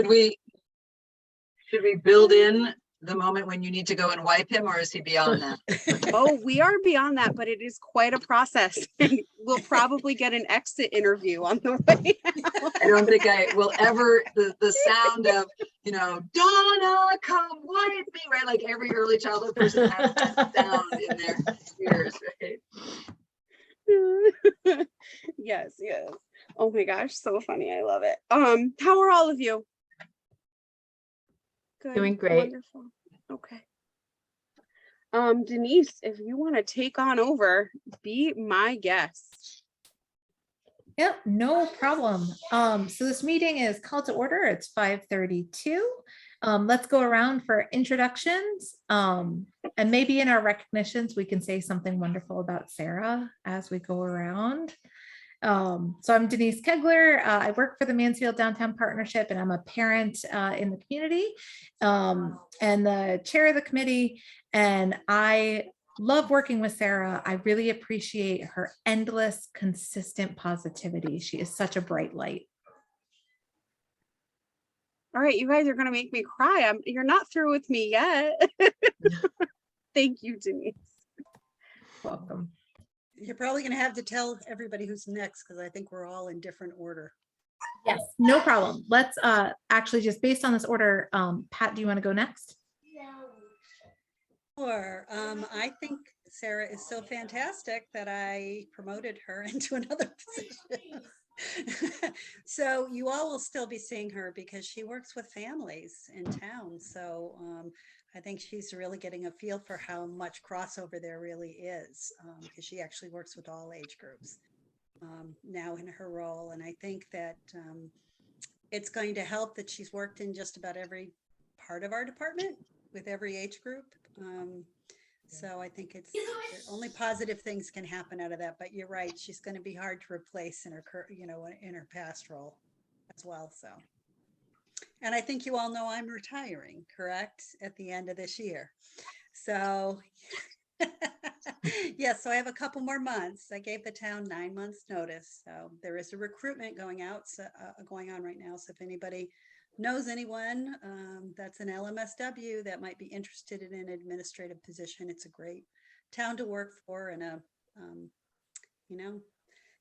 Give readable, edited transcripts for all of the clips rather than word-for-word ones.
Should we build in the moment when you need to go and wipe him, or is he beyond that? Oh, we are beyond that, but it is quite a process. We'll probably get an exit interview on the way out. I don't think I will ever, the sound of, Donna, come wipe me, right? Like every early childhood person has that sound in their ears, right? Yes. Oh my gosh, so funny. I love it. How are all of you? Good. Doing great. Wonderful. Okay. Denise, if you want to take on over, be my guest. Yep, no problem. So this meeting is called to order. It's 5:32. Let's go around for introductions. And maybe in our recognitions, we can say something wonderful about Sarah as we go around. So I'm Denise Kegler. I work for the Mansfield Downtown Partnership, and I'm a parent in the community and the chair of the committee. And I love working with Sarah. I really appreciate her endless, consistent positivity. She is such a bright light. All right, you guys are going to make me cry. You're not through with me yet. Thank you, Denise. Welcome. You're probably going to have to tell everybody who's next, because I think we're all in different order. Yes, no problem. Let's actually just based on this order, Pat, do you want to go next? Sure. I think Sarah is so fantastic that I promoted her into another position. So you all will still be seeing her because she works with families in town. So I think she's really getting a feel for how much crossover there really is, because she actually works with all age groups now in her role. And I think that it's going to help that she's worked in just about every part of our department with every age group. So I think it's only positive things can happen out of that. But you're right, she's going to be hard to replace in her, in her past role as well. So. And I think you all know I'm retiring, correct? At the end of this year. So, yeah, so I have a couple more months. I gave the town 9 months notice. So there is a recruitment going on right now. So if anybody knows anyone that's an LMSW that might be interested in an administrative position, it's a great town to work for, and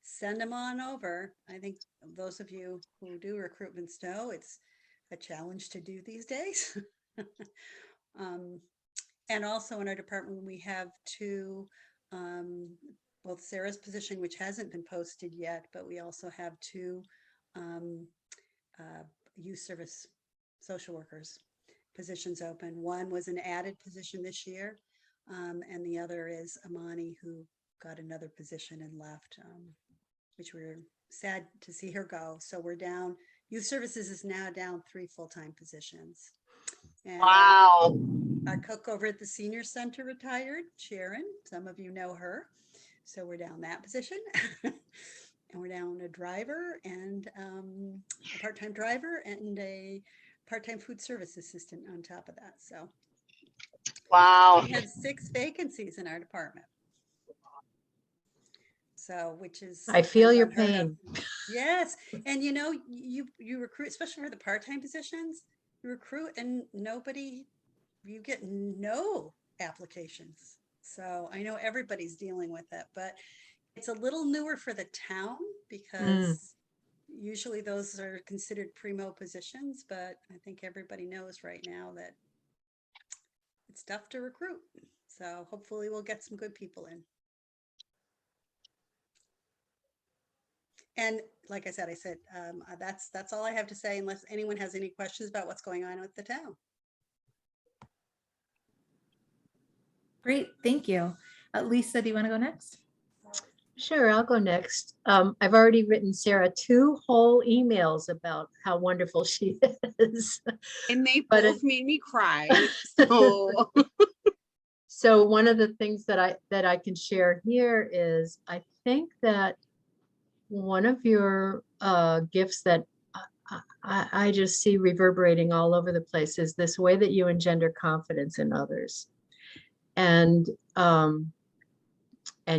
send them on over. I think those of you who do recruitments know it's a challenge to do these days. And also in our department, we have two, both Sarah's position, which hasn't been posted yet, but we also have two youth service social workers positions open. One was an added position this year, and the other is Amani, who got another position and left, which we're sad to see her go. So we're down. Youth Services is now down 3 full-time positions. And wow. Our cook over at the senior center retired, Sharon. Some of you know her. So we're down that position. And we're down a driver and a part-time driver and a part-time food service assistant on top of that. So Wow. we have 6 vacancies in our department. So, which is, I feel your pain. Yes. And you recruit, especially for the part-time positions, you recruit and you get no applications. So I know everybody's dealing with it, but it's a little newer for the town because usually those are considered primo positions, but I think everybody knows right now that it's tough to recruit. So hopefully we'll get some good people in. And like I said, that's all I have to say, unless anyone has any questions about what's going on with the town. Great, thank you. Lisa, do you want to go next? Sure, I'll go next. I've already written Sarah 2 whole emails about how wonderful she is. And they both made me cry. So. So one of the things that I can share here is I think that one of your gifts that I just see reverberating all over the place is this way that you engender confidence in others. And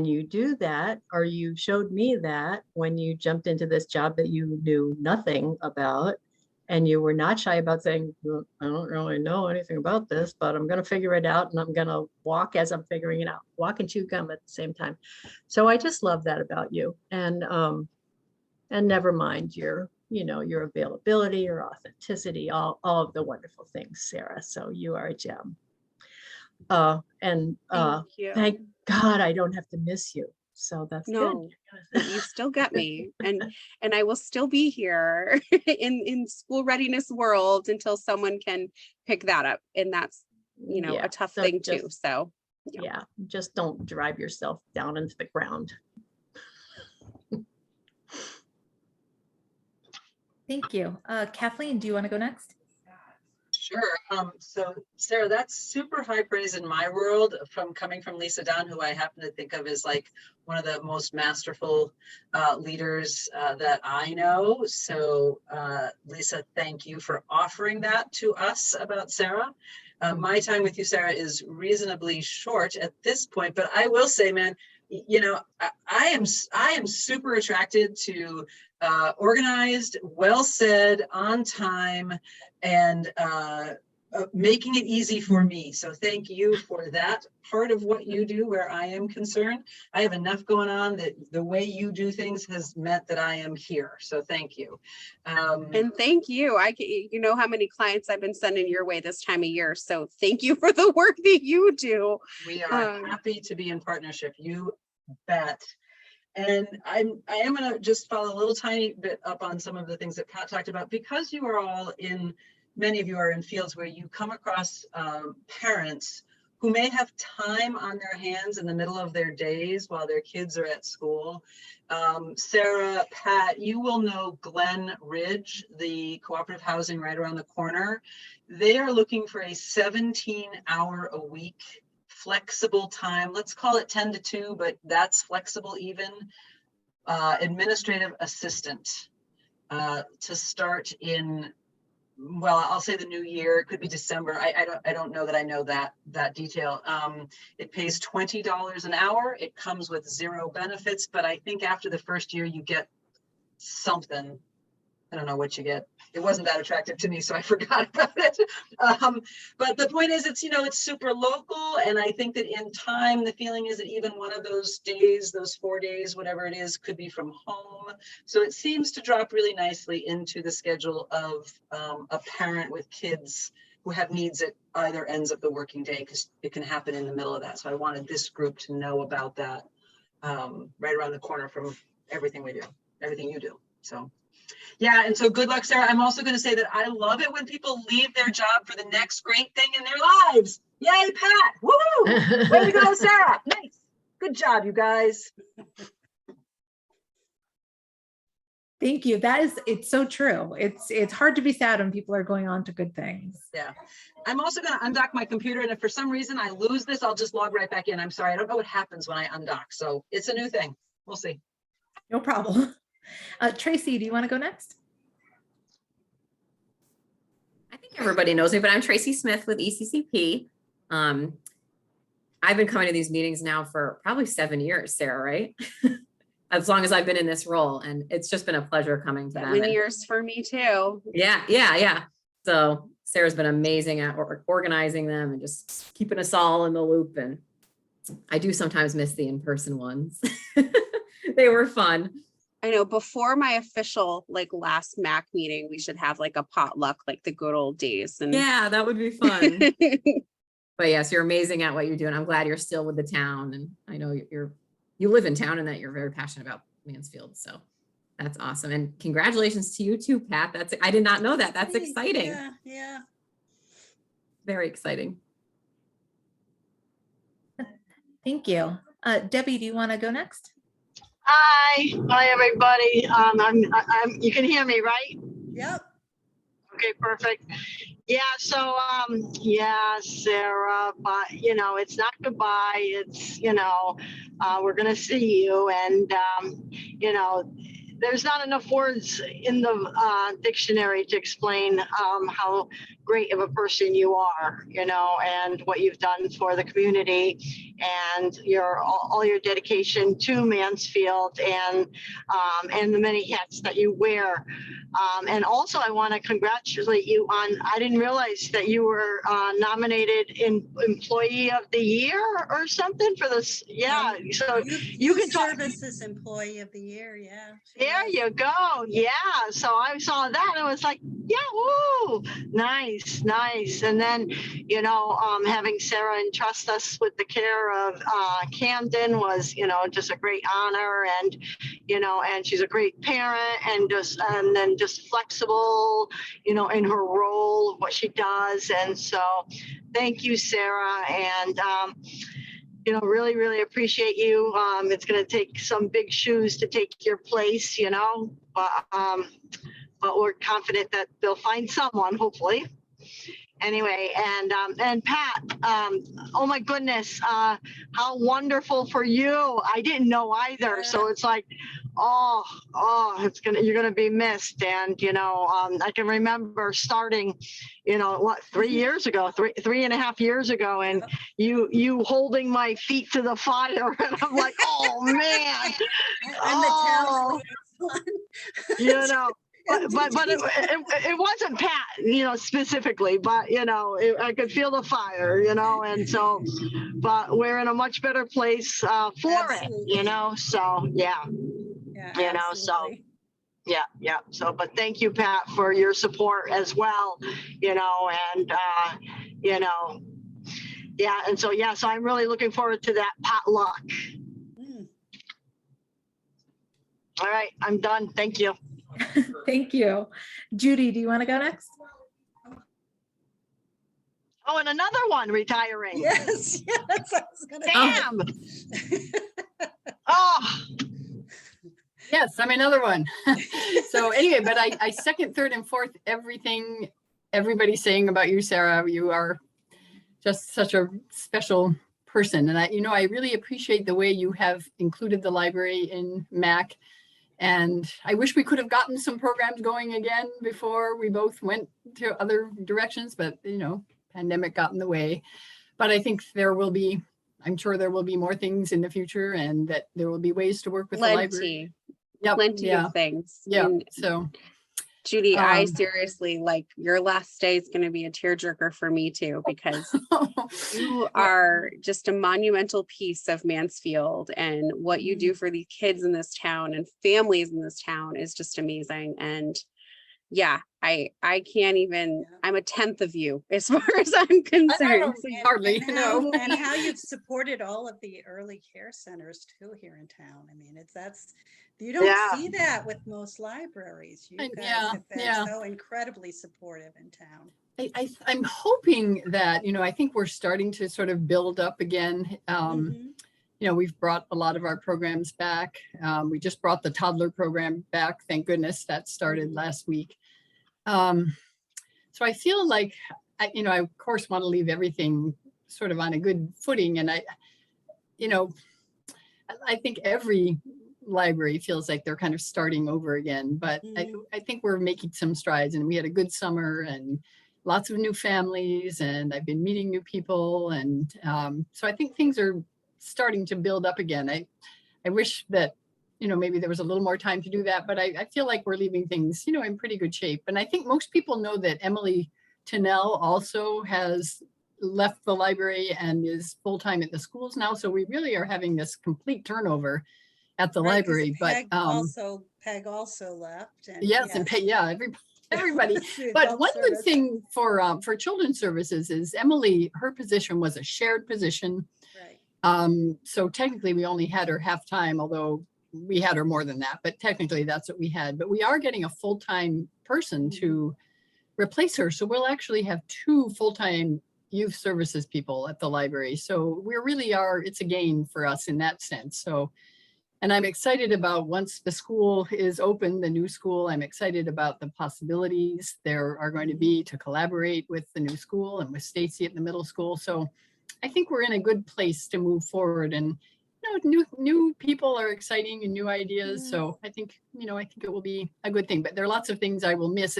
you do that, or you showed me that when you jumped into this job that you knew nothing about. And you were not shy about saying, "Well, I don't really know anything about this, but I'm going to figure it out, and I'm going to walk as I'm figuring it out, walk and chew gum at the same time." So I just love that about you. And never mind your, your availability, your authenticity, all of the wonderful things, Sarah. So you are a gem. Thank you. Thank God I don't have to miss you. So that's No, good. you still get me, and I will still be here in school readiness world until someone can pick that up, and that's Yeah, a tough so thing too. just- So Yeah, just don't drive yourself down into the ground. Thank you. Kathleen, do you want to go next? Sure. So Sarah, that's super high praise in my world from coming from Lisa Dunn, who I happen to think of as like one of the most masterful leaders that I know. So Lisa, thank you for offering that to us about Sarah. My time with you, Sarah, is reasonably short at this point, but I will say, man, I am super attracted to organized, well said, on time, and making it easy for me. So thank you for that part of what you do where I am concerned. I have enough going on that the way you do things has meant that I am here. So thank you. and thank you. You know how many clients I've been sending your way this time of year. So thank you for the work that you do. We are happy to be in partnership. You bet. And I am going to just follow a little tiny bit up on some of the things that Pat talked about, because you are all many of you are in fields where you come across parents who may have time on their hands in the middle of their days while their kids are at school. Sarah, Pat, you will know Glen Ridge, the cooperative housing right around the corner. They are looking for a 17-hour-a-week flexible time. Let's call it 10 to 2, but that's flexible even. Administrative assistant to start in, well, I'll say the new year. It could be December. I don't know that I know that detail. It pays $20 an hour. It comes with 0 benefits, but I think after the first year you get something. I don't know what you get. It wasn't that attractive to me, so I forgot about it. But the point is, it's super local, and I think that in time, the feeling is that even one of those days, those 4 days, whatever it is, could be from home. So it seems to drop really nicely into the schedule of a parent with kids who have needs at either ends of the working day, because it can happen in the middle of that. So I wanted this group to know about that right around the corner from everything we do, everything you do. So. Yeah, and so good luck, Sarah. I'm also going to say that I love it when people leave their job for the next great thing in their lives. Yay, Pat! Woohoo! Way to go, Sarah! Nice. Good job, you guys. Thank you. It's so true. It's hard to be sad when people are going on to good things. Yeah. I'm also going to undock my computer, and if for some reason I lose this, I'll just log right back in. I'm sorry. I don't know what happens when I undock. So it's a new thing. We'll see. No problem. Tracy, do you want to go next? I think everybody knows me, but I'm Tracy Smith with ECCP. I've been coming to these meetings now for probably 7 years, Sarah, right? As long as I've been in this role, and it's just been a pleasure coming to them. 7 years for me too. Yeah. So Sarah's been amazing at organizing them and just keeping us all in the loop. And I do sometimes miss the in-person ones. They were fun. I know before my official last MAC meeting, we should have a potluck like the good old days. And Yeah, that would be fun. But yes, you're amazing at what you're doing. I'm glad you're still with the town, and I know you live in town and that you're very passionate about Mansfield. So that's awesome. And congratulations to you too, Pat. I did not know that. That's exciting. Yeah. Very exciting. Thank you. Debbie, do you want to go next? Hi, everybody. You can hear me, right? Yep. Okay, perfect. Yeah. So, Sarah, but it's not goodbye. It's we're gonna see you, and there's not enough words in the dictionary to explain how great of a person you are, and what you've done for the community, and all your dedication to Mansfield, and the many hats that you wear. And also I want to congratulate you on, I didn't realize that you were nominated in Employee of the Year or something for this. Yeah. So you can talk. Services Employee of the Year. Yeah. she There was. you go. Yeah. So I saw that and I was like, yeah, woo, nice, nice. And then, you know, having Sarah entrust us with the care of Camden was, you know, just a great honor. And, you know, and she's a great parent and then just flexible, you know, in her role, what she does. And so thank you, Sarah. And, you know, really, really appreciate you. It's going to take some big shoes to take your place, you know, but we're confident that they'll find someone, hopefully. Anyway, and Pat, oh my goodness, how wonderful for you. I didn't know either. So it's like, you're gonna be missed. And, you know, I can remember starting, you know, what, 3 years ago, 3.5 years ago, and you holding my feet to the fire. And I'm like, oh man. I'm the town liaison. You know, but it wasn't Pat, you know, specifically, but, you know, I could feel the fire, you know, and so, but we're in a much better place for it, you know, so, yeah, you know, so, absolutely. yeah. So, but thank you, Pat, for your support as well, you know, and, you know, yeah. And so, yeah, so I'm really looking forward to that potluck. All right, I'm done. Thank you. Thank you. Judy, do you want to go next? Oh, and another one retiring. Yes, I was gonna Damn. Oh, Yes, I'm another one. So anyway, but I second, third, and fourth everything everybody's saying about you, Sarah. You are just such a special person. And I really appreciate the way you have included the library in MAC. And I wish we could have gotten some programs going again before we both went to other directions, but, you know, pandemic got in the way. But I think I'm sure there will be more things in the future and that there will be ways to work with the library. Plenty of things. Yeah. And So Judy, I seriously, like, your last day is going to be a tearjerker for me too, because you are just a monumental piece of Mansfield, and what you do for the kids in this town and families in this town is just amazing. And yeah, I can't even, I'm a tenth of you as far as I'm concerned. Hardly, and how you've supported all of the early care centers too here in town. I mean, you don't see that with most libraries. You guys have been so incredibly supportive in town. I'm hoping that, I think we're starting to sort of build up again. We've brought a lot of our programs back. We just brought the toddler program back. Thank goodness that started last week. So I feel like, I of course want to leave everything sort of on a good footing. And I think every library feels like they're kind of starting over again, but I think we're making some strides, and we had a good summer and lots of new families, and I've been meeting new people. And so I think things are starting to build up again. I wish that, maybe there was a little more time to do that, but I feel like we're leaving things, in pretty good shape. And I think most people know that Emily Tennell also has left the library and is full-time at the schools now. So we really are having this complete turnover at the library. Peg also left. And and Peg, everybody. But one good thing for children's services is Emily, her position was a shared position. Right. So technically we only had her half-time, although we had her more than that, but technically that's what we had. But we are getting a full-time person to replace her. So we'll actually have 2 full-time youth services people at the library. So we really are, it's a gain for us in that sense. So, and I'm excited about once the school is open, the new school, I'm excited about the possibilities there are going to be to collaborate with the new school and with Stacy at the middle school. So I think we're in a good place to move forward, and new people are exciting and new ideas. So I think it will be a good thing, but there are lots of things I will miss.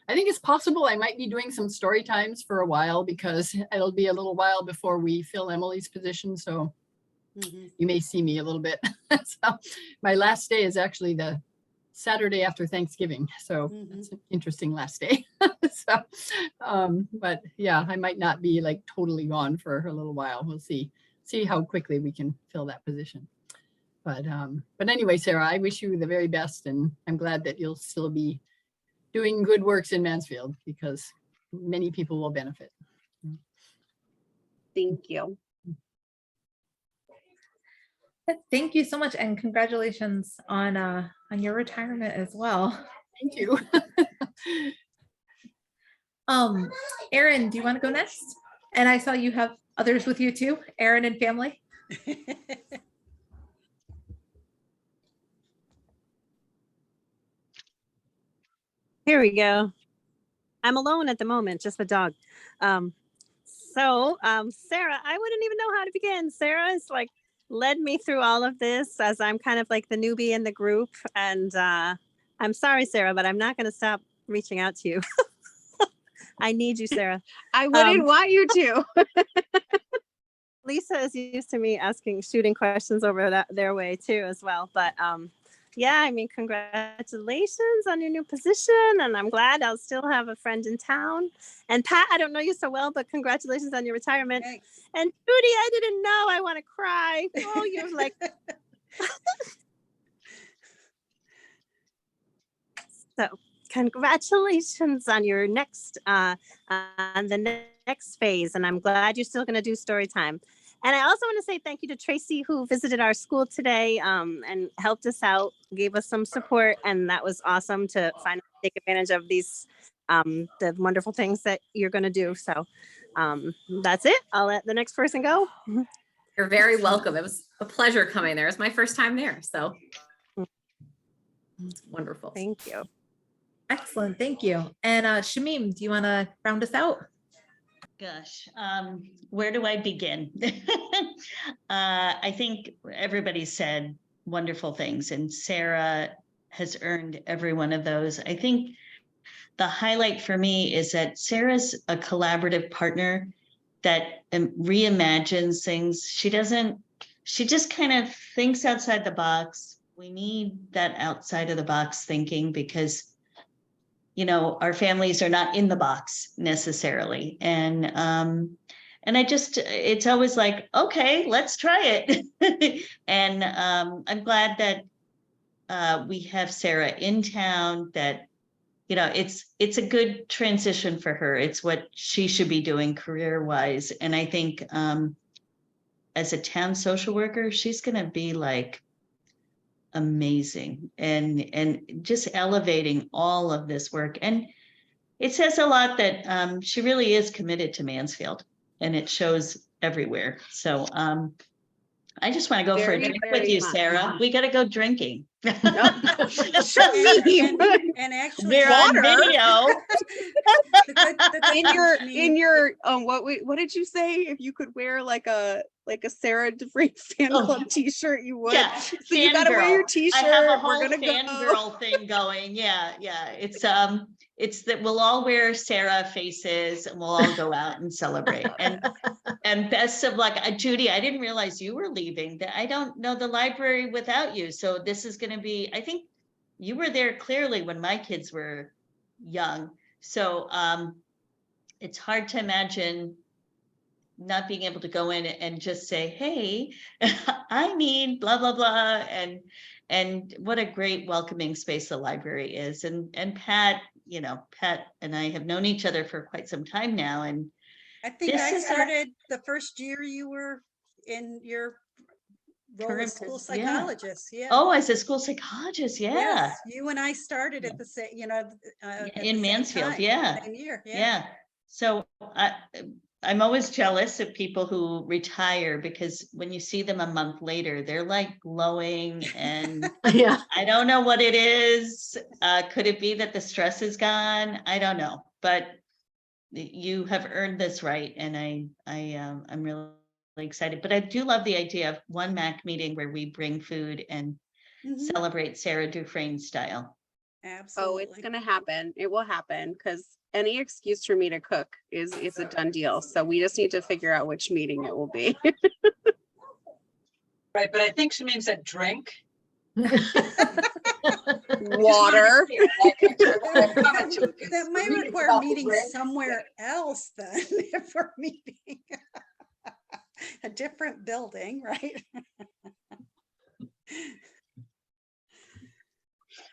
I think it's possible I might be doing some story times for a while, because it'll be a little while before we fill Emily's position. So you may see me a little bit. So my last day is actually the Saturday after Thanksgiving. So Mhm. it's an interesting last day. So, but yeah, I might not be like totally gone for a little while. We'll see how quickly we can fill that position. But anyway, Sarah, I wish you the very best, and I'm glad that you'll still be doing good works in Mansfield because many people will benefit. Thank you. Thank you so much, and congratulations on your retirement as well. Thank you. Erin, do you want to go next? And I saw you have others with you too, Erin and family. Here we go. I'm alone at the moment, just the dog. Sarah, I wouldn't even know how to begin. Sarah has like led me through all of this as I'm kind of like the newbie in the group. And I'm sorry, Sarah, but I'm not going to stop reaching out to you. I need you, Sarah. I wouldn't want you to. Lisa is used to me shooting questions over their way too as well. But yeah, I mean, congratulations on your new position. And I'm glad I'll still have a friend in town. And Pat, I don't know you so well, but congratulations on your retirement. Thanks. And Judy, I didn't know. I want to cry. Oh, you're like... So congratulations on your next, on the next phase. And I'm glad you're still going to do story time. And I also want to say thank you to Tracy, who visited our school today and helped us out, gave us some support. And that was awesome to finally take advantage of these, the wonderful things that you're going to do. So that's it. I'll let the next person go. You're very welcome. It was a pleasure coming there. It's my first time there. So wonderful. Thank you. Excellent, thank you. And Shamim, do you want to round us out? Gosh, where do I begin? I think everybody said wonderful things, and Sarah has earned every one of those. I think the highlight for me is that Sarah's a collaborative partner that reimagines things. She just kind of thinks outside the box. We need that outside of the box thinking because our families are not in the box necessarily. And it's always like, okay, let's try it. And I'm glad that we have Sarah in town, that, it's a good transition for her. It's what she should be doing career-wise. And I think as a town social worker, she's going to be like, amazing and just elevating all of this work. And it says a lot that she really is committed to Mansfield, and it shows everywhere. So I just want to go for a Very, drink very with you, much. Sarah. We got to go drinking. And actually, We're on video. in your what did you say? If you could wear like a Sarah DeVries fan club t-shirt, you would. Yeah, so you gotta wear your t-shirt. I have a whole We're gonna fangirl thing going. Yeah. It's that we'll all wear Sarah faces and we'll all go out and celebrate. And best of luck, Judy. I didn't realize you were leaving. I don't know the library without you. So this is going to be. I think you were there clearly when my kids were young. So it's hard to imagine not being able to go in and just say, hey, I need blah, blah, blah. And what a great welcoming space the library is. And Pat, Pat and I have known each other for quite some time now. And I think I started the first year you were in your role as school psychologist. Yeah. Oh, as a school psychologist. Yeah. Yes, you and I started at the same, in Mansfield. Yeah. Same year. Yeah. So I'm always jealous of people who retire because when you see them a month later, they're like glowing and Yeah. I don't know what it is. Could it be that the stress is gone? I don't know, but you have earned this right. And I'm really excited, but I do love the idea of one MAC meeting where we bring food and celebrate Sarah Dufresne style. Absolutely. Oh, it's gonna happen. It will happen because any excuse for me to cook is a done deal. So we just need to figure out which meeting it will be. Right, but I think Shamim said drink. Water. That might require meeting somewhere else then, if we're meeting a different building, right?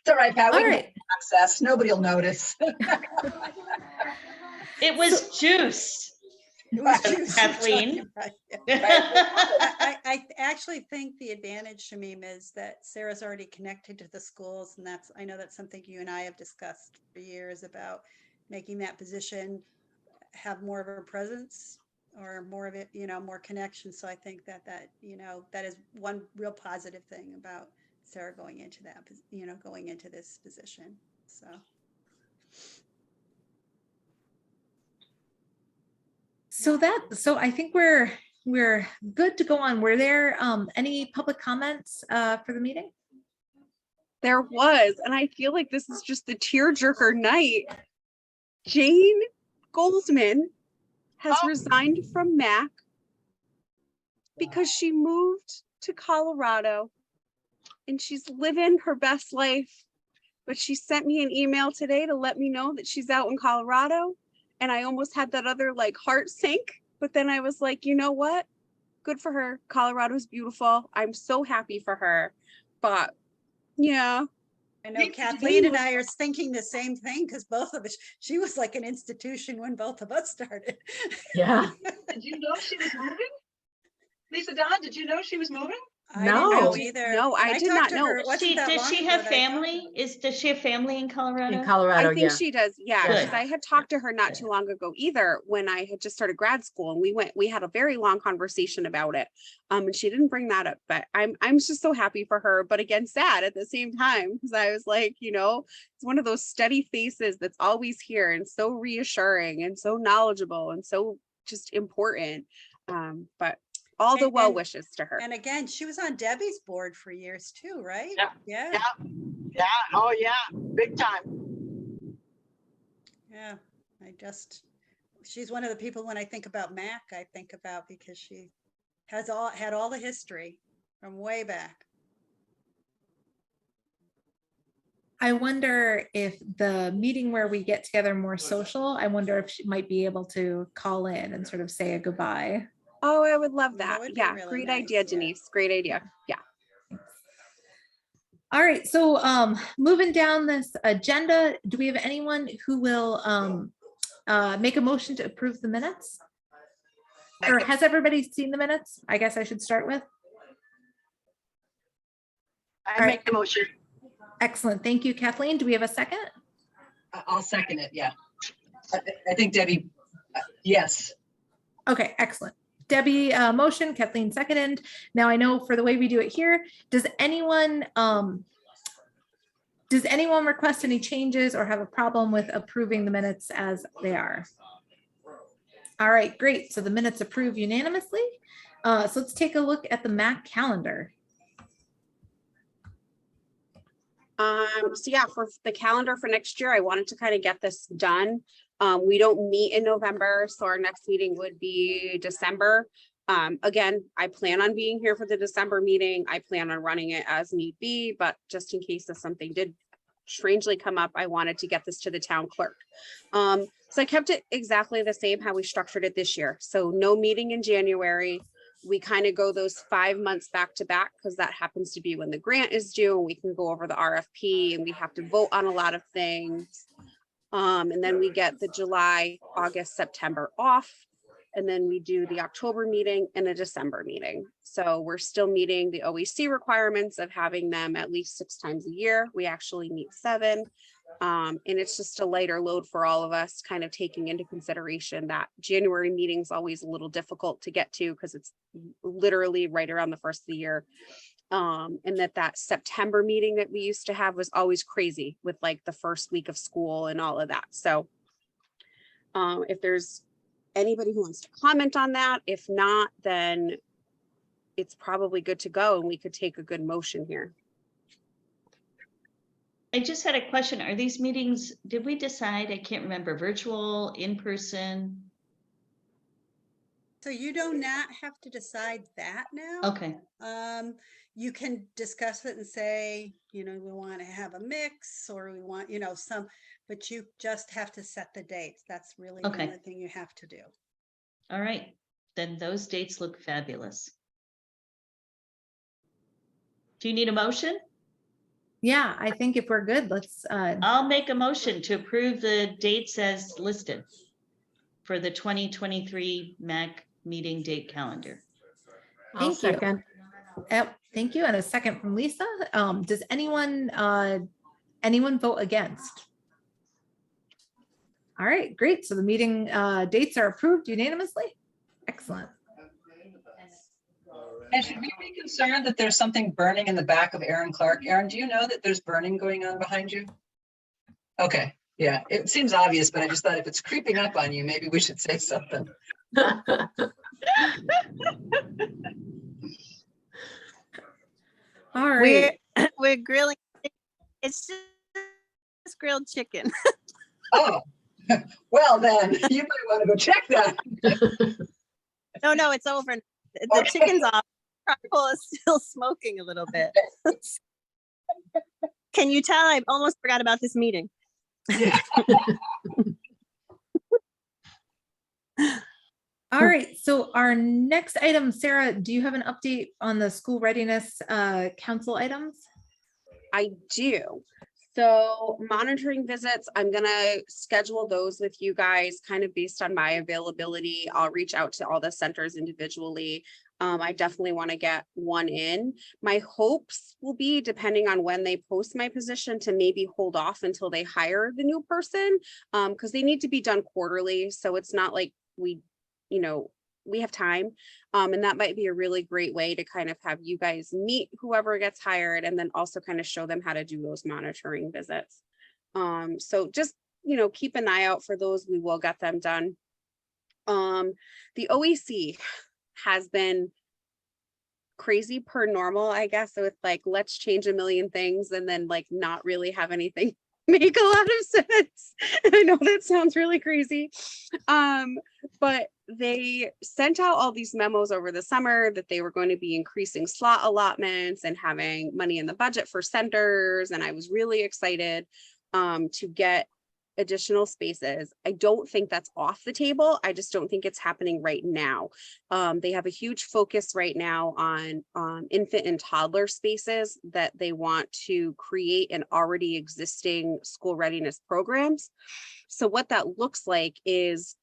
It's all right, Pat. We All can right. access. Nobody will notice. It was juice. It was juice you're Kathleen. talking about, yeah. I actually think the advantage, Shamim, is that Sarah's already connected to the schools, and I know that's something you and I have discussed for years about making that position have more of a presence or more of it, more connection. So I think that that is one real positive thing about Sarah going into going into this position. So I think we're good to go on. Were there any public comments for the meeting? There was, and I feel like this is just the tearjerker night. Jane Goldsman has resigned from MAC because she moved to Colorado and she's living her best life. But she sent me an email today to let me know that she's out in Colorado. And I almost had that other like heart sink. But then I was like, you know what? Good for her. Colorado's beautiful. I'm so happy for her. But yeah. I know Kathleen and I are thinking the same thing because both of us, she was like an institution when both of us started. Yeah. Did you know she was moving? Lisa Don, did you know she was moving? I didn't know either. No, I did not know. Does she have family? Does she have family in Colorado? In Colorado, I think she does. Yeah, Good. because I had talked to her not too long ago either when I had just started grad school, and we had a very long conversation about it. And she didn't bring that up, but I'm just so happy for her, but again, sad at the same time, because I was like, it's one of those steady faces that's always here and so reassuring and so knowledgeable and so just important. But all the well wishes to her. And again, she was on Debbie's board for years too, right? Yeah. Oh yeah, big time. Yeah, she's one of the people when I think about MAC, I think about because she had all the history from way back. I wonder if the meeting where we get together more social, I wonder if she might be able to call in and sort of say a goodbye. Oh, I would love that. would be Yeah, really great nice, idea, yeah. Denise. Great idea. Yeah. All right, so moving down this agenda, do we have anyone who will make a motion to approve the minutes? Or has everybody seen the minutes? I guess I should start with. I make the motion. Excellent. Thank you, Kathleen. Do we have a second? I'll second it. Yeah. I think Debbie, yes. Okay, excellent. Debbie motion, Kathleen seconded. Now I know for the way we do it here, does anyone request any changes or have a problem with approving the minutes as they are? All right, great. So the minutes approved unanimously. So let's take a look at the MAC calendar. So yeah, for the calendar for next year, I wanted to kind of get this done. We don't meet in November, so our next meeting would be December. Again, I plan on being here for the December meeting. I plan on running it as need be, but just in case if something did strangely come up, I wanted to get this to the town clerk. So I kept it exactly the same how we structured it this year. So no meeting in January. We kind of go those 5 months back to back because that happens to be when the grant is due and we can go over the RFP and we have to vote on a lot of things. And then we get the July, August, September off. And then we do the October meeting and a December meeting. So we're still meeting the OEC requirements of having them at least 6 times a year. We actually meet 7. And it's just a lighter load for all of us, kind of taking into consideration that January meeting is always a little difficult to get to because it's literally right around the first of the year. And that September meeting that we used to have was always crazy with like the first week of school and all of that. So if there's anybody who wants to comment on that, if not, then it's probably good to go and we could take a good motion here. I just had a question. Are these meetings, did we decide? I can't remember, virtual, in person? So you do not have to decide that now. Okay, You can discuss it and say, we want to have a mix, or we want, some, but you just have to set the dates. That's really the Okay. only thing you have to do. all right. Then those dates look fabulous. Do you need a motion? Yeah, I think if we're good, let's, I'll make a motion to approve the dates as listed for the 2023 MAC meeting date calendar. I'll Thank you. second. Yep, thank you. And a second from Lisa. Does anyone vote against? All right, great. So the meeting dates are approved unanimously. Excellent. And should we be concerned that there's something burning in the back of Aaron Clark? Aaron, do you know that there's burning going on behind you? Okay, yeah, it seems obvious, but I just thought if it's creeping up on you, maybe we should say something. All right. We're grilling. It's just grilled chicken. Oh, well then, you might want to go check that. No, it's over. The Okay. chicken's off. Charcoal is still smoking a little bit. Can you tell I almost forgot about this meeting? Yeah. All right, so our next item, Sarah, do you have an update on the school readiness council items? I do. So monitoring visits, I'm gonna schedule those with you guys kind of based on my availability. I'll reach out to all the centers individually. I definitely want to get one in. My hopes will be, depending on when they post my position, to maybe hold off until they hire the new person, because they need to be done quarterly. So it's not like we have time. And that might be a really great way to kind of have you guys meet whoever gets hired and then also kind of show them how to do those monitoring visits. So just, keep an eye out for those. We will get them done. The OEC has been crazy per normal, I guess, with like, let's change a million things and then like not really have anything make a lot of sense. I know that sounds really crazy. But they sent out all these memos over the summer that they were going to be increasing slot allotments and having money in the budget for centers. And I was really excited to get additional spaces. I don't think that's off the table. I just don't think it's happening right now. They have a huge focus right now on infant and toddler spaces that they want to create in already existing school readiness programs. So what that looks like is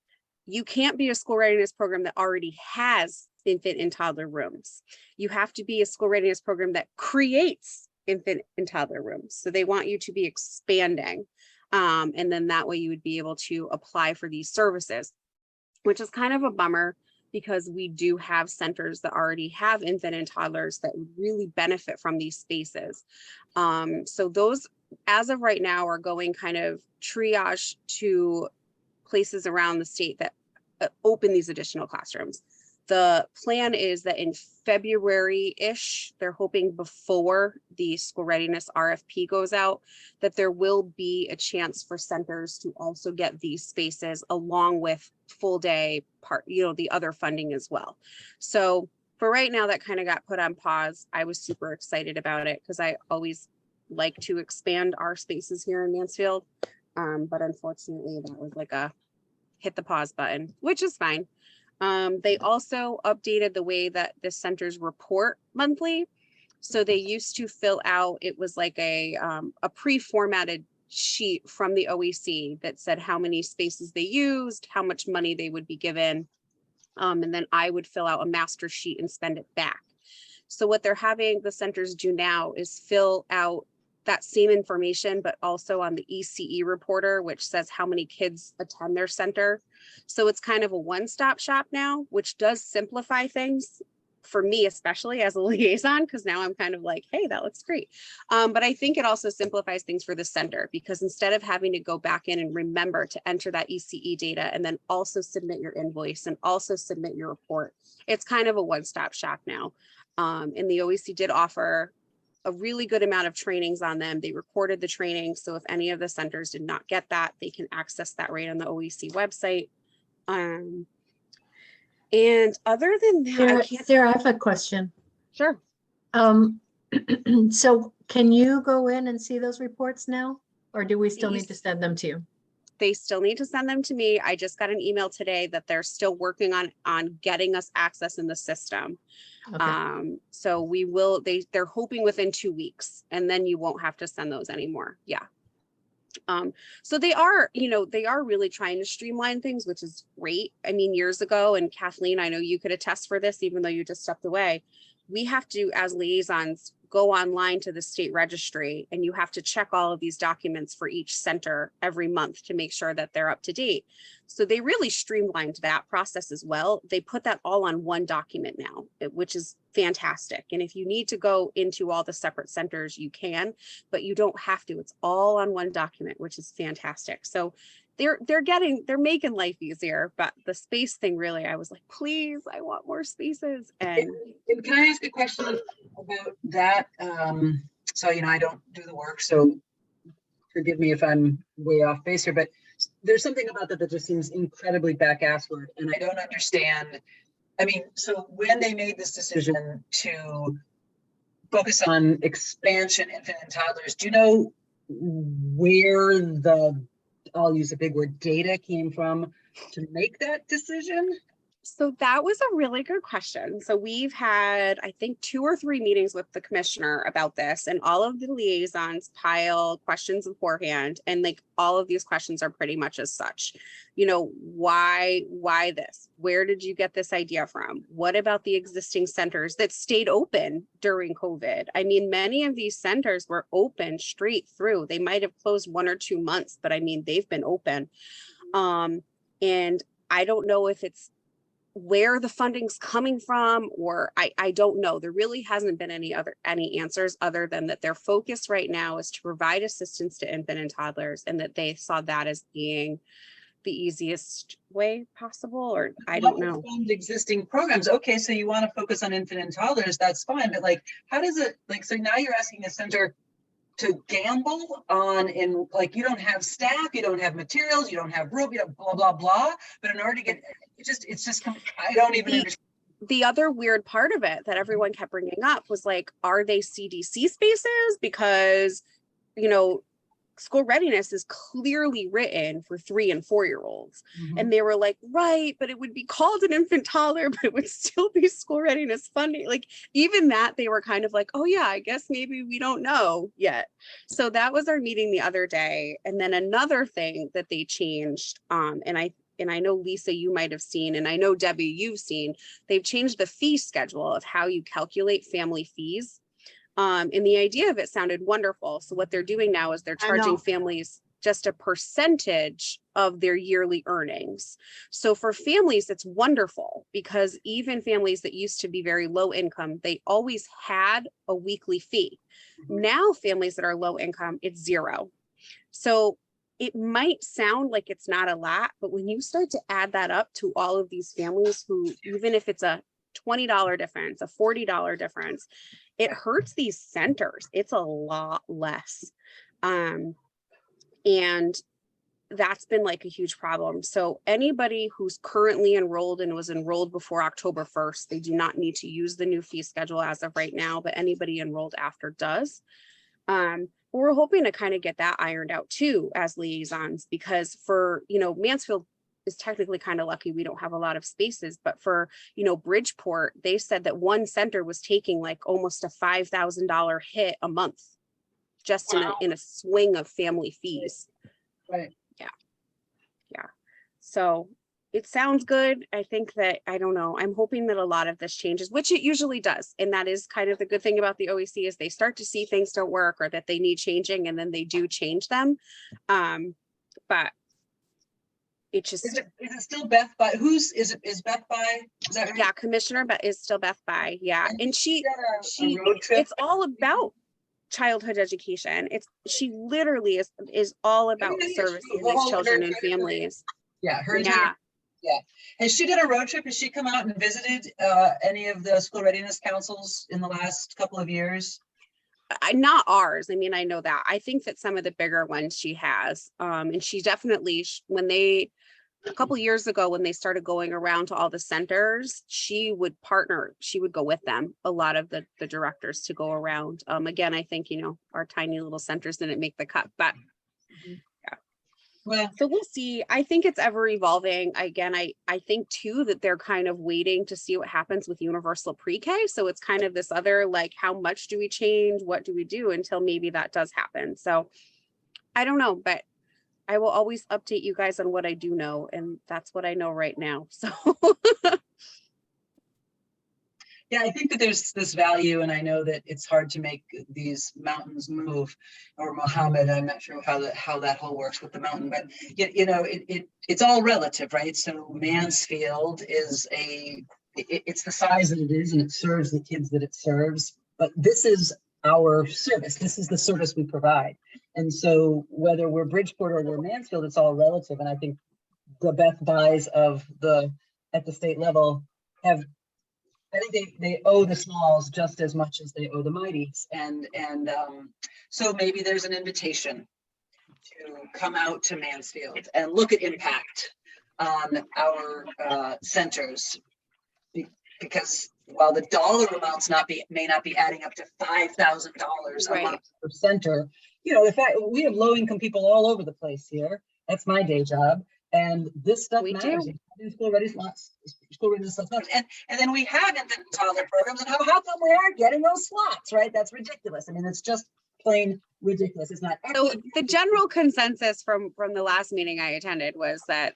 you can't be a school readiness program that already has infant and toddler rooms. You have to be a school readiness program that creates infant and toddler rooms. So they want you to be expanding. And then that way you would be able to apply for these services, which is kind of a bummer because we do have centers that already have infant and toddlers that would really benefit from these spaces. So those, as of right now, are going kind of triage to places around the state that open these additional classrooms. The plan is that in February-ish, they're hoping before the school readiness RFP goes out, that there will be a chance for centers to also get these spaces along with full day part, the other funding as well. So for right now, that kind of got put on pause. I was super excited about it because I always like to expand our spaces here in Mansfield. But unfortunately, that was like a hit the pause button, which is fine. They also updated the way that the centers report monthly. So they used to fill out, it was like a pre-formatted sheet from the OEC that said how many spaces they used, how much money they would be given. And then I would fill out a master sheet and send it back. So what they're having the centers do now is fill out that same information, but also on the ECE reporter, which says how many kids attend their center. So it's kind of a one-stop shop now, which does simplify things for me, especially as a liaison, because now I'm kind of like, hey, that looks great. But I think it also simplifies things for the center because instead of having to go back in and remember to enter that ECE data and then also submit your invoice and also submit your report, it's kind of a one-stop shop now. And the OEC did offer a really good amount of trainings on them. They recorded the training. So if any of the centers did not get that, they can access that right on the OEC website. And other than that, I Sarah, can't. Sarah, I have a question. Sure. So can you go in and see those reports now? Or do we still need to Yes. send them to you? They still need to send them to me. I just got an email today that they're still working on getting us access in the system. Okay. So we will, they're hoping within 2 weeks, and then you won't have to send those anymore. Yeah. So they are, they are really trying to streamline things, which is great. I mean, years ago, and Kathleen, I know you could attest for this, even though you just stepped away, we have to, as liaisons, go online to the state registry, and you have to check all of these documents for each center every month to make sure that they're up to date. So they really streamlined that process as well. They put that all on one document now, which is fantastic. And if you need to go into all the separate centers, you can, but you don't have to. It's all on one document, which is fantastic. So they're making life easier, but the space thing, really, I was like, please, I want more spaces. And Can I ask a question about that? So, I don't do the work, so forgive me if I'm way off base here, but there's something about that just seems incredibly back-assward, and I don't understand. I mean, so when they made this decision to focus on expansion, infant and toddlers, do you know where I'll use a big word, data came from to make that decision? so that was a really good question. So we've had, I think, 2 or 3 meetings with the commissioner about this, and all of the liaisons pile questions beforehand. And like all of these questions are pretty much as such, why this? Where did you get this idea from? What about the existing centers that stayed open during COVID? I mean, many of these centers were open straight through. They might have closed 1 or 2 months, but I mean, they've been open. And I don't know if it's where the funding's coming from, or I don't know. There really hasn't been any answers other than that their focus right now is to provide assistance to infant and toddlers, and that they saw that as being the easiest way possible, or I don't know. Fund existing programs. Okay, so you want to focus on infant and toddlers, that's fine, but like, how does it, like, so now you're asking a center to gamble on, in like, you don't have staff, you don't have materials, you don't have room, blah, blah, blah. But in order to get, I don't even understand. The other weird part of it that everyone kept bringing up was like, are they CDC spaces? Because, school readiness is clearly written for 3 and 4-year-olds. And they were like, right, but it would be called an infant toddler, but it would still be school readiness funding. Like, even that, they were kind of like, oh yeah, I guess maybe we don't know yet. So that was our meeting the other day. And then another thing that they changed, and I know, Lisa, you might have seen, and I know, Debbie, you've seen, they've changed the fee schedule of how you calculate family fees. And the idea of it sounded wonderful. So what they're doing now is they're charging families just a percentage of their yearly earnings. So for families, it's wonderful, because even families that used to be very low income, they always had a weekly fee. Now families that are low income, it's 0. So it might sound like it's not a lot, but when you start to add that up to all of these families who, even if it's a $20 difference, a $40 difference, it hurts these centers. It's a lot less. And that's been like a huge problem. So anybody who's currently enrolled and was enrolled before October 1st, they do not need to use the new fee schedule as of right now, but anybody enrolled after does. We're hoping to kind of get that ironed out too as liaisons, because for, Mansfield is technically kind of lucky we don't have a lot of spaces, but for, Bridgeport, they said that one center was taking like almost a $5,000 hit a month just in a swing of family fees. Right. Yeah. So it sounds good. I think that, I don't know, I'm hoping that a lot of this changes, which it usually does. And that is kind of the good thing about the OEC, is they start to see things don't work or that they need changing, and then they do change them. But it just, Is it still Beth by? Is Beth by? Is that right? yeah, Commissioner is still Beth by. Yeah. And she a road trip? it's all about childhood education. She literally is all about servicing these children and families. Yeah. Yeah. Yeah. Has she done a road trip? Has she come out and visited any of the school readiness councils in the last couple of years? Not ours. I mean, I know that. I think that some of the bigger ones she has. And she definitely, when they a couple years ago when they started going around to all the centers, she would go with them, a lot of the directors to go around. Again, I think, our tiny little centers didn't make the cut, but Well, so we'll see. I think it's ever evolving. Again, I think too that they're kind of waiting to see what happens with universal pre-K. So it's kind of this other, like, how much do we change? What do we do until maybe that does happen? So I don't know, but I will always update you guys on what I do know. And that's what I know right now. So yeah, I think that there's this value, and I know that it's hard to make these mountains move, or Mohammed, I'm not sure how that whole works with the mountain, but it's all relative, right? So Mansfield is it's the size that it is, and it serves the kids that it serves, but this is our service. This is the service we provide. And so whether we're Bridgeport or we're Mansfield, it's all relative. And I think the Beth Buys at the state level I think they owe the smalls just as much as they owe the mighties. And so maybe there's an invitation to come out to Mansfield and look at impact on our centers. Because while the dollar amounts may not be adding up to $5,000 a month per center, the fact we have low-income people all over the place here. That's my day job. And this stuff matters. School readiness stuff matters. And then we have infant and toddler programs, and how come we aren't getting those slots, right? That's ridiculous. I mean, it's just plain ridiculous. It's not. So the general consensus from the last meeting I attended was that,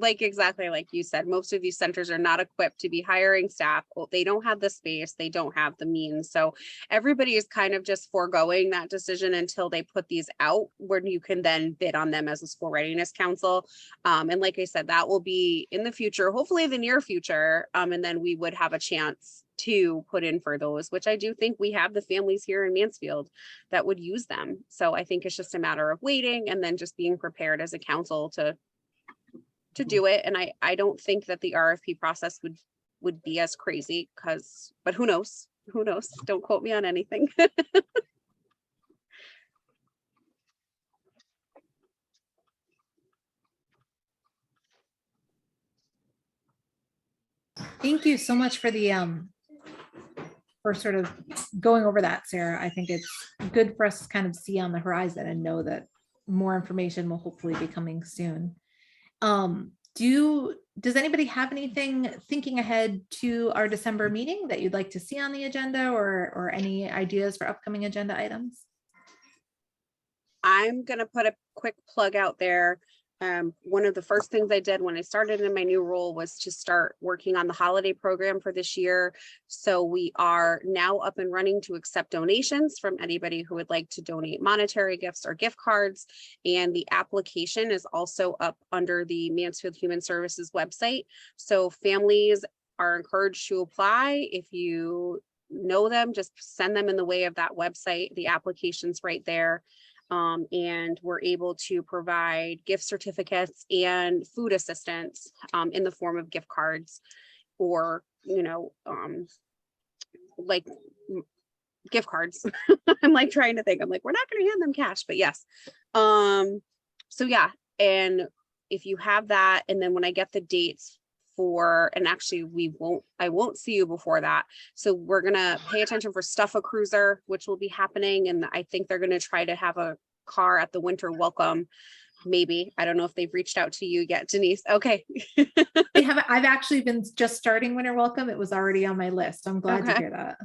exactly like you said, most of these centers are not equipped to be hiring staff. They don't have the space, they don't have the means. So everybody is kind of just foregoing that decision until they put these out, where you can then bid on them as a school readiness council. And like I said, that will be in the future, hopefully the near future. And then we would have a chance to put in for those, which I do think we have the families here in Mansfield that would use them. So I think it's just a matter of waiting and then just being prepared as a council to do it. And I don't think that the RFP process would be as crazy but who knows? Don't quote me on anything. Thank you so much for for sort of going over that, Sarah. I think it's good for us to kind of see on the horizon and know that more information will hopefully be coming soon. Does anybody have anything thinking ahead to our December meeting that you'd like to see on the agenda, or any ideas for upcoming agenda items? I'm going to put a quick plug out there. One of the first things I did when I started in my new role was to start working on the holiday program for this year. So we are now up and running to accept donations from anybody who would like to donate monetary gifts or gift cards. And the application is also up under the Mansfield Human Services website. So families are encouraged to apply. If you know them, just send them in the way of that website. The application's right there. And we're able to provide gift certificates and food assistance in the form of gift cards, or, gift cards. I'm trying to think. I'm we're not going to hand them cash, but yes. So yeah. And if you have that, and then when I get the dates and actually I won't see you before that. So we're going to pay attention for Stuff a Cruiser, which will be happening. And I think they're going to try to have a car at the winter welcome. Maybe. I don't know if they've reached out to you yet, Denise. Okay. I've actually been just starting winter welcome. It was already on my list. I'm glad to hear that.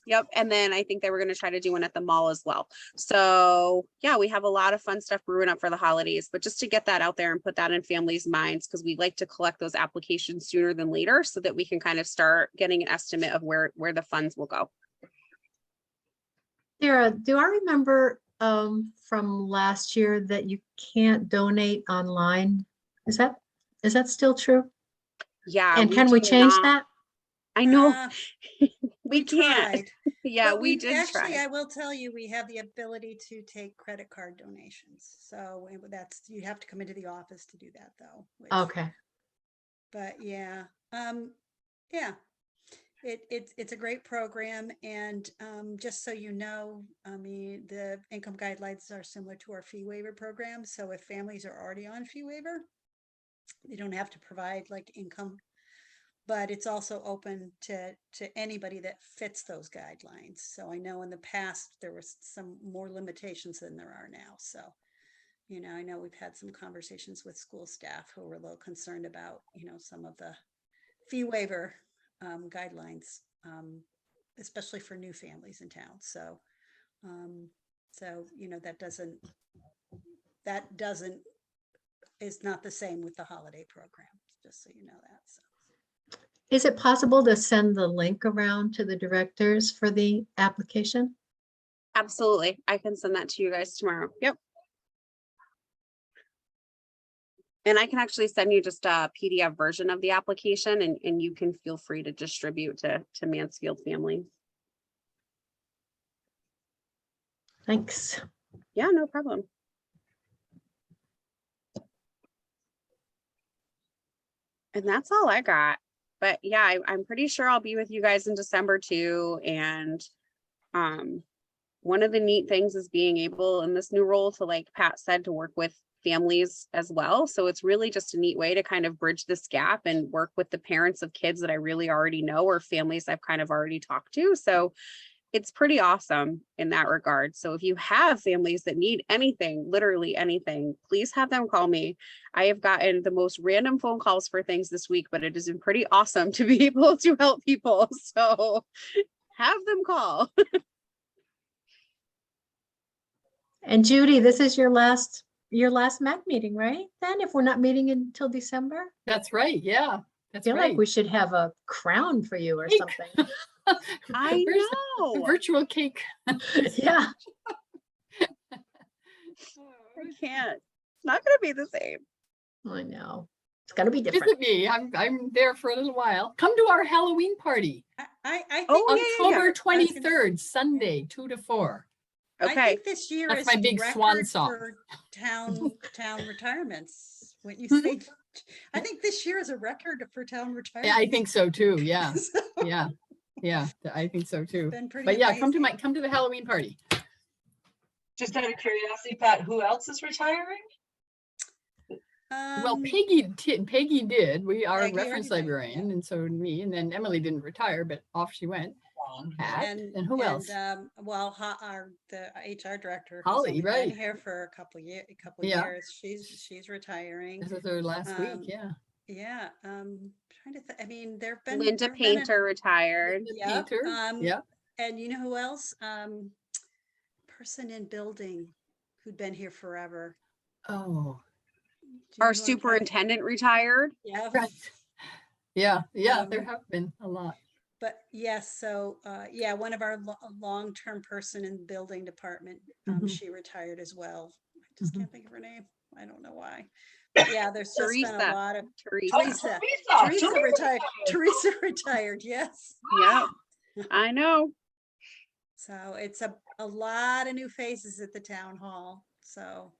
Yep. And then I think they were going to try to do one at the mall as well. So yeah, we have a lot of fun stuff brewing up for the holidays, but just to get that out there and put that in families' minds, because we like to collect those applications sooner than later so that we can kind of start getting an estimate of where the funds will go. Sarah, do I remember from last year that you can't donate online? Is that still true? Yeah. And can we change that? I know. We can't. Tried. Yeah, But we did actually, try. I will tell you, we have the ability to take credit card donations. So you have to come into the office to do that though. Okay. But yeah, it's a great program. And just so you know, the income guidelines are similar to our fee waiver program. So if families are already on fee waiver, they don't have to provide like income, but it's also open to anybody that fits those guidelines. So I know in the past there was some more limitations than there are now. So, you know, I know we've had some conversations with school staff who were a little concerned about, you know, some of the fee waiver guidelines, especially for new families in town. So, you know, that is not the same with the holiday program, just so you know that. So. Is it possible to send the link around to the directors for the application? Absolutely. I can send that to you guys tomorrow. Yep. And I can actually send you just a PDF version of the application, and you can feel free to distribute to Mansfield families. Thanks. Yeah, no problem. And that's all I got. But yeah, I'm pretty sure I'll be with you guys in December too. And one of the neat things is being able in this new role to, like Pat said, to work with families as well. So it's really just a neat way to kind of bridge this gap and work with the parents of kids that I really already know, or families I've kind of already talked to. So it's pretty awesome in that regard. So if you have families that need anything, literally anything, please have them call me. I have gotten the most random phone calls for things this week, but it has been pretty awesome to be able to help people. So have them call. And Judy, this is your last MAC meeting, right? Then if we're not meeting until December, That's right. Yeah, I that's feel right. like we should have a crown for you or Cake. something. I Where's the know. virtual cake. Yeah. I can't. It's not going to be the same. I know. It's got to be different. Visit me. I'm there for a little while. Come to our Halloween party. I think Oh, yeah, yeah, yeah. October 23rd, Sunday, 2 to 4. I Okay. think this year That's is my big swan record song. for town retirements. When you say, I think this year is a record for town Yeah, retirements. I think so too. Yeah, So, yeah, yeah. I think so too. been pretty But yeah, come amazing. to the Halloween party. Just out of curiosity, Pat, who else is retiring? Well, Um, Peggy did. We are Peggy reference already did, librarian, and so did me. And then Emily didn't retire, but off she went. Pat, and who else? Well, the HR director, who's Holly, only been right. here for a couple Yeah. years, she's retiring. This is her last week. Yeah. Yeah, trying to I mean, there've been Linda there've been Painter retired. The Yep, painter. Yeah. and you know who else? Person in building who'd been here forever. Oh, Do you know Our who I'm talking- superintendent retired. Yeah. right. Yeah. There Um, have been a lot. But yes, so yeah, one of our long-term person in the building department, Mhm. she retired as well. I just Mhm. can't think of her name. I don't know why. But yeah, there's just been a Teresa. lot of Teresa. Teresa retired. Teresa retired. Yes. Yep. I know. So it's a lot of new faces at the town hall. So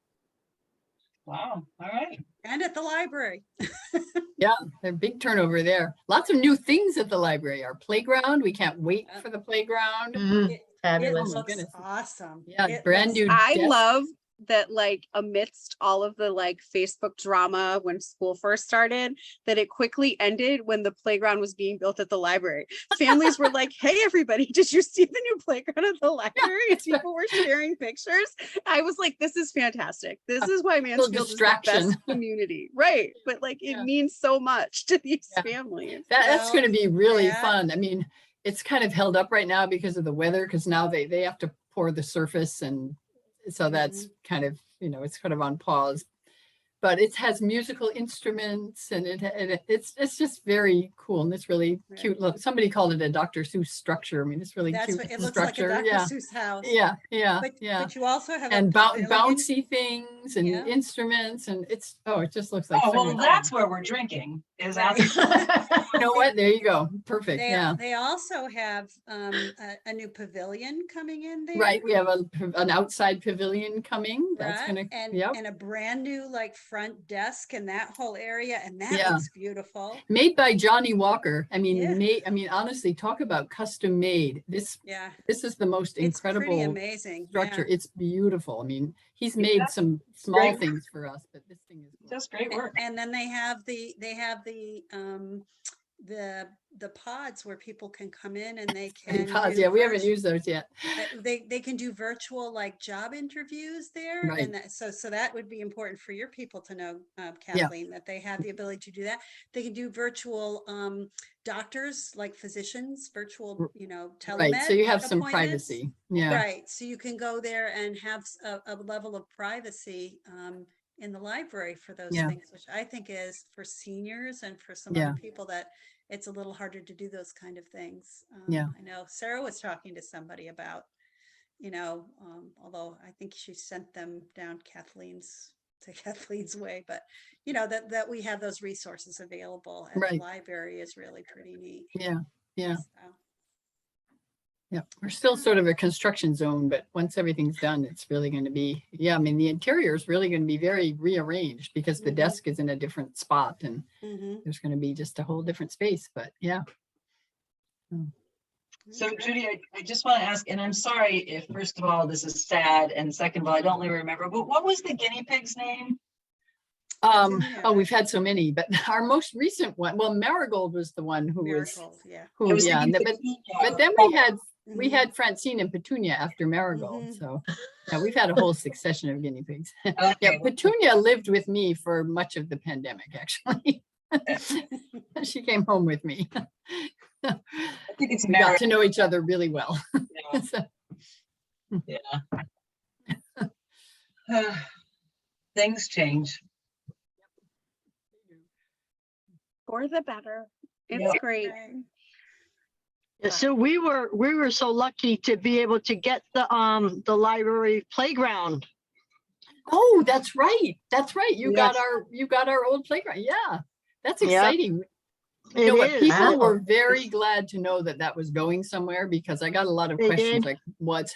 Wow, all right. and at the library. There's big turnover there. Lots of new things at the library. Our playground. We can't wait Yep. for the playground. Mhm. It Fabulous. my looks goodness. awesome. Yeah, It brand looks- new. I desk. love that, like, amidst all of the like Facebook drama when school first started, that it quickly ended when the playground was being built at the library. Families were like, hey, everybody, did you see the new playground at the library? And people were sharing pictures. I was like, this is fantastic. This is why Mansfield is the distraction. best community. Right. But like, it Yeah. means so much to these Yeah. families. That's going to be really that- fun. I mean, it's kind of held up right now because of the weather, because now they have to pour the surface, and so that's kind of, it's kind of on pause. But it has musical instruments, and it's just very cool, and it's really Right. cute. Look, somebody called it a Dr. Seuss structure. I mean, it's really That's cute what it looks like, a structure. Dr. Yeah, Seuss house. yeah, But yeah. but you also have a And pavilion. bouncy things and Yeah. instruments, and it just looks like Oh, so well, much that's fun. where we're drinking is Right. out. You know what? There you go. Perfect. They, Yeah. they also have a new pavilion coming in there. Right, we have an outside pavilion coming. That's Right, gonna, and yep. and a brand new like front desk in that whole area, and that Yeah. looks beautiful. Made by Johnny Walker. I mean, Yeah. honestly, talk about custom made. This Yeah, is the most it's pretty incredible amazing. structure. Yeah. It's beautiful. I mean, he's Yeah, made some small great. things for us, but this thing is Does great work. And then they have the the pods where people can come in and they can Pods, do yeah, we haven't virtual- used those yet. they can do virtual like job interviews there, Right. and that, so that would be important for your people to know, Kathleen, that they have the ability to do that. They can do virtual doctors, like physicians, virtual, telemed Right, so you have some appointments. privacy. Yeah, Right, so you can go there and have a level of privacy in the library for those Yeah. things, which I think is for seniors and for some Yeah. other people that it's a little harder to do those kind of things. Yeah. I know Sarah was talking to somebody about, although I think she sent them down Kathleen's way, but that we have those resources available at the Right. library is really pretty neat. yeah, yeah, So, yeah. We're still sort of a construction zone, but once everything's done, it's really going to be, I mean, the interior is really going to be very rearranged because the Mhm. desk is in a different spot and mhm. there's going to be just a whole different space, but yeah. So Judy, I just want to ask, and I'm sorry if first of all, this is sad, and second of all, I don't really remember, but what was the guinea pig's name? Oh, we've had so many, but our most recent one, well, Marigold was the one who was, Miracles, yeah. I who, was yeah, thinking but Petunia. then we Mhm. had Francine and Petunia after Marigold, Mhm. so yeah, we've had a whole succession of guinny pigs. Okay, Yeah, Petunia lived with me for much of the pandemic, actually. She came home with me. I think it's We got Mary. to know each other really well. Yeah. So, Things change. For the better. It's Yeah. great. Right. Yeah, so we were so lucky to be able to get the library playground. oh, that's right. That's right. You Yes. got our old playground. Yeah, that's Yep. exciting. You It know what? is. People Wow. were very glad to know that that was going somewhere because I got a lot of They questions did. like, what's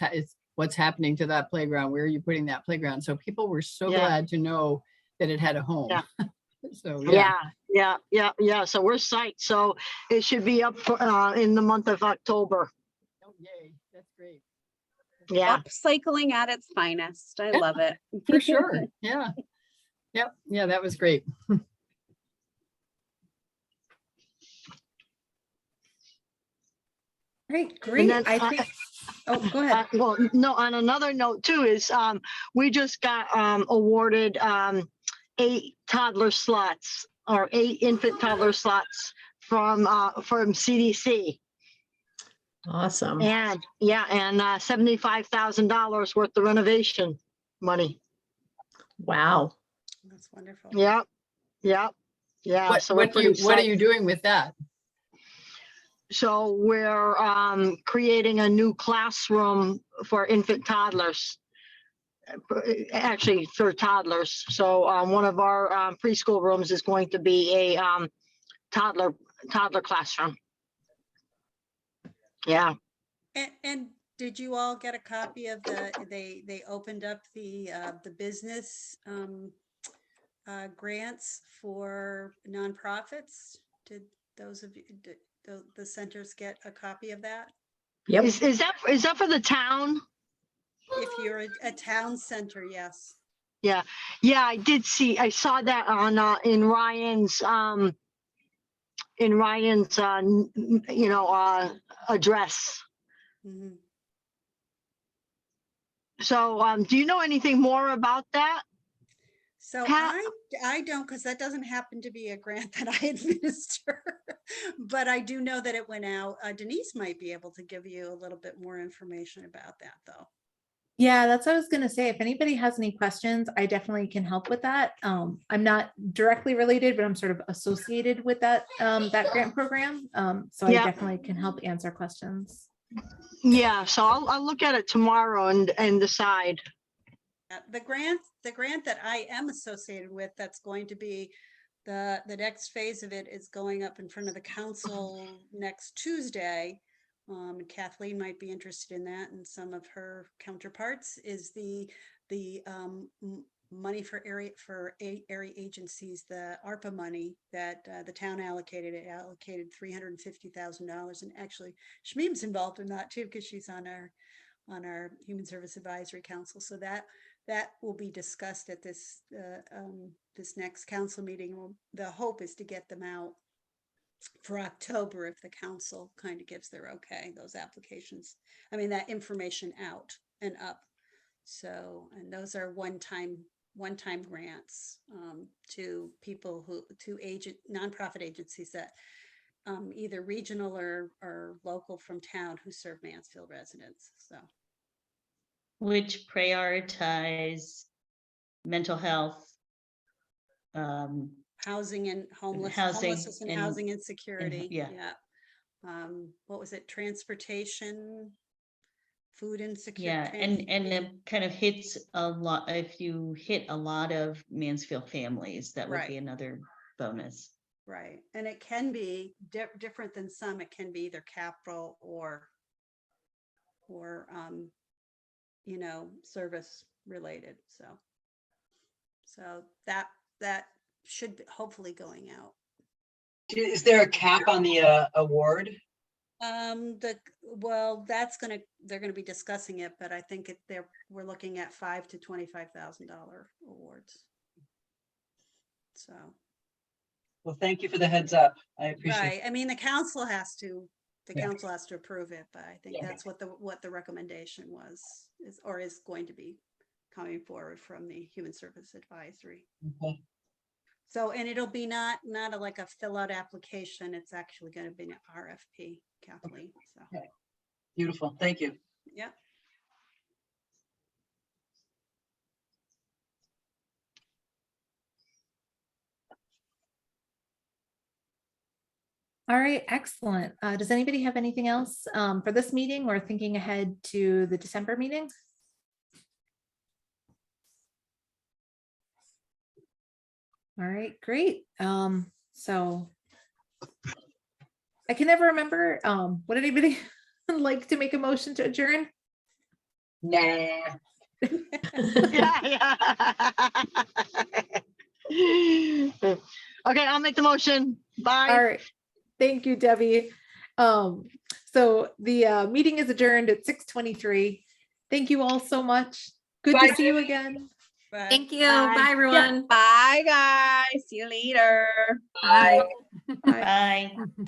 happening to that playground? Where are you putting that playground? So people were so Yeah. glad to know that it had a home. Yeah. So yeah. Yeah. So we're psyched. So it should be up in the month of October. Oh, yay. That's great. Yeah. Upcycling at its finest. I Yeah. love it. For sure. Yeah. Yep. Yeah, that was great. Great, great. then, I think, oh, go ahead. Well, no, on another note too is we just got awarded 8 toddler slots or 8 infant toddler slots from CDC. Awesome. And $75,000 worth of renovation money. Wow. That's wonderful. Yep. Yeah. So we're What pretty are psyched. you doing with that? So we're creating a new classroom for infant toddlers. Actually, for toddlers. So one of our preschool rooms is going to be a toddler classroom. Yeah. And did you all get a copy of they opened up the business grants for nonprofits? Did those of you, did the centers get a copy of that? Yep. Is that for the town? If you're a town center, yes. Yeah, I did see. I saw that on in Ryan's address. Mhm. So do you know anything more about that? So How- I don't, because that doesn't happen to be a grant that I administer, but I do know that it went out. Denise might be able to give you a little bit more information about that, though. Yeah, that's what I was gonna say. If anybody has any questions, I definitely can help with that. I'm not directly related, but I'm sort of associated with that grant program. So I Yeah. definitely can help answer questions. Yeah, so I'll look at it tomorrow and decide. The grant that I am associated with, that's going to be the next phase of it is going up in front of the council next Tuesday. And Kathleen might be interested in that, and some of her counterparts is the money for area agencies, the ARPA money that the town allocated. It allocated $350,000, and actually Shmeem's involved in that too because she's on our Human Service Advisory Council. So that that will be discussed at this, this next council meeting. The hope is to get them out for October if the council kind of gives their okay, those applications. I mean, that information out and up. So, and those are one-time grants to people to nonprofit agencies that either regional or local from town who serve Mansfield residents. So, which prioritize mental health, housing and homelessness and housing insecurity. yeah. What was it? Transportation, food insecurity. Yeah, and it kind of hits a lot. If you hit a lot of Mansfield families, that would Right. be another bonus. Right. And it can be different than some. It can be either capital or you know, service related. So that should be hopefully going out. Is there a cap on the award? Well, they're gonna be discussing it, but I think we're looking at $5,000 to $25,000 awards. So. Well, thank you for the heads up. I appreciate Right. I mean, the council has to Yeah. approve it, but I think Yeah. that's what the recommendation is going to be coming forward from the Human Service Advisory. Okay. So, and it'll be not like a fill out application. It's actually going to be an RFP, Kathleen. So, Okay. Beautiful. Thank you. yeah. All right, excellent. Does anybody have anything else for this meeting or thinking ahead to the December meeting? All right, great. So I can never remember, would anybody like to make a motion to adjourn? Nah. Yeah. Okay, I'll make the motion. Bye. All right, thank you, Debbie. So the meeting is adjourned at 6:23. Thank you all so much. Good Bye, to see you again. But Thank you. Bye, everyone. Bye, guys. See you later. Bye. Bye. Bye.